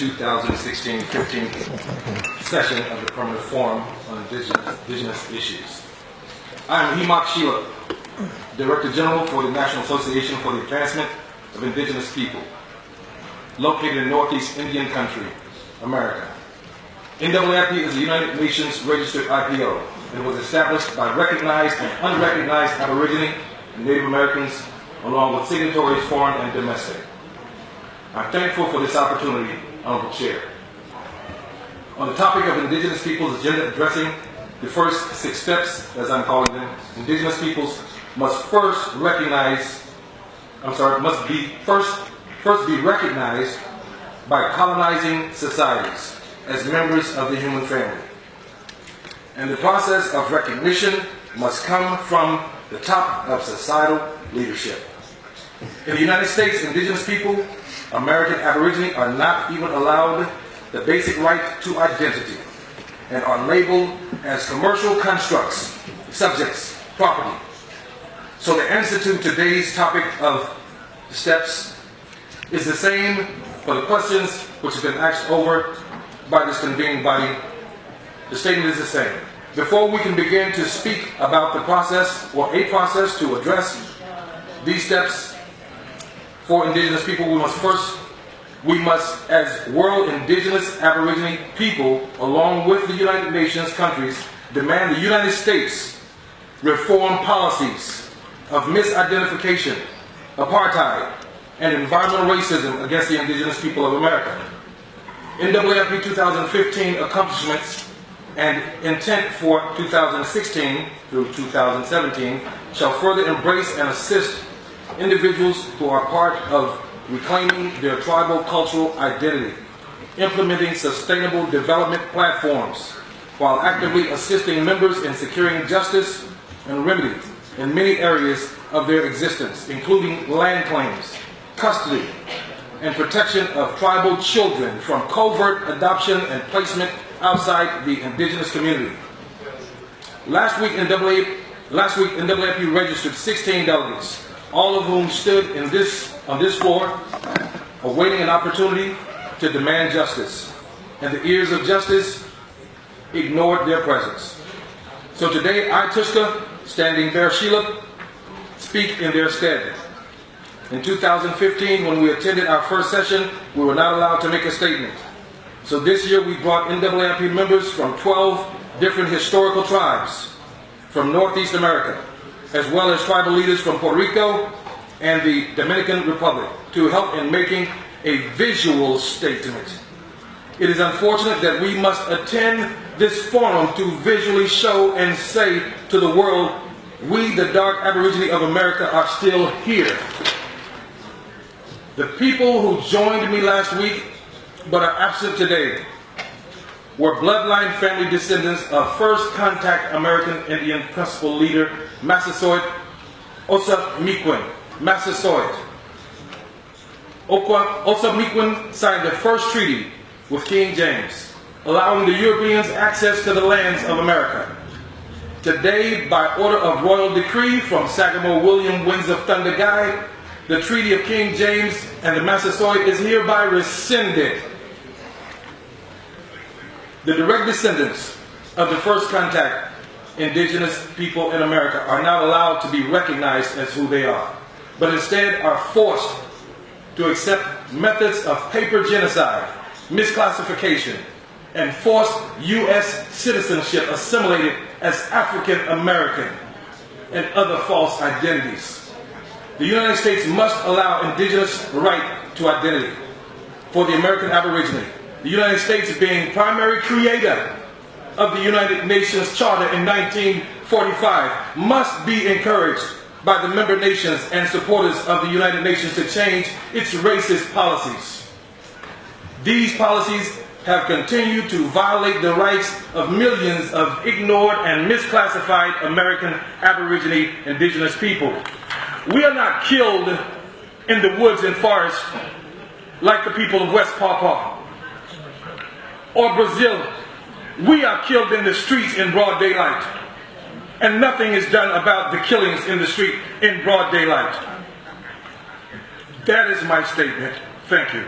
2016-15 session of the Permanent Forum on Indigenous Issues. I am Hemok Sheila, Director General for the National Association for the Advancement of Indigenous People, located in Northeast Indian Country, America. NAAP is a United Nations registered IPO and was established by recognized and unrecognized Aborigine and Native Americans, along with signatories foreign and domestic. I'm thankful for this opportunity, Honorable Chair. On the topic of Indigenous peoples' agenda addressing the first 6 steps, as I'm calling them, Indigenous peoples must first be recognized by colonizing societies as members of the human family. And the process of recognition must come from the top of societal leadership. In the United States, Indigenous people, American Aborigine, are not even allowed the basic right to identity and are labeled as commercial constructs, subjects, property. So the answer to today's topic of steps is the same for the questions which have been asked over by this convening body. The statement is the same. Before we can begin to speak about the process or a process to address these steps for Indigenous people, we must, as World Indigenous Aborigine people, along with the United Nations countries, demand the United States reform policies of misidentification, apartheid, and environmental racism against the Indigenous people of America. NAAP 2015 accomplishments and intent for 2016 through 2017 shall further embrace and assist individuals who are part of reclaiming their tribal cultural identity, implementing sustainable development platforms, while actively assisting members in securing justice and remedy in many areas of their existence, including land claims, custody, and protection of tribal children from covert adoption and placement outside the Indigenous community. Last week, NAAP registered 16 delegates, all of whom stood on this floor, awaiting an opportunity to demand justice. And the ears of justice ignored their presence. So today, I, Tushka, standing there, Sheila, speak in their stead. In 2015, when we attended our first session, we were not allowed to make a statement. So this year we brought NAAP members from 12 different historical tribes from Northeast America, as well as tribal leaders from Puerto Rico and the Dominican Republic, to help in making a visual statement. It is unfortunate that we must attend this forum to visually show and say to the world, we, the dark Aborigine of America, are still here. The people who joined me last week but are absent today were bloodline family descendants of first contact American Indian principal leader Massasoit Osamequin. Massasoit Osamequin signed the first treaty with King James, allowing the Europeans access to the lands of America. Today, by order of royal decree from Sagamore William Winds of Thunder Guy, the Treaty of King James and the Massasoit is hereby rescinded. The direct descendants of the first contact Indigenous people in America are not allowed to be recognized as who they are, but instead are forced to accept methods of paper genocide, misclassification, and forced U.S. citizenship assimilated as African American and other false identities. The United States must allow Indigenous right to identity for the American Aborigine. The United States, being primary creator of the United Nations Charter in 1945, must be encouraged by the member nations and supporters of the United Nations to change its racist policies. These policies have continued to violate the rights of millions of ignored and misclassified American Aborigine Indigenous people. We are not killed in the woods and forests like the people of West Papua or Brazil. We are killed in the streets in broad daylight, and nothing is done about the killings in the street in broad daylight. That is my statement. Thank you.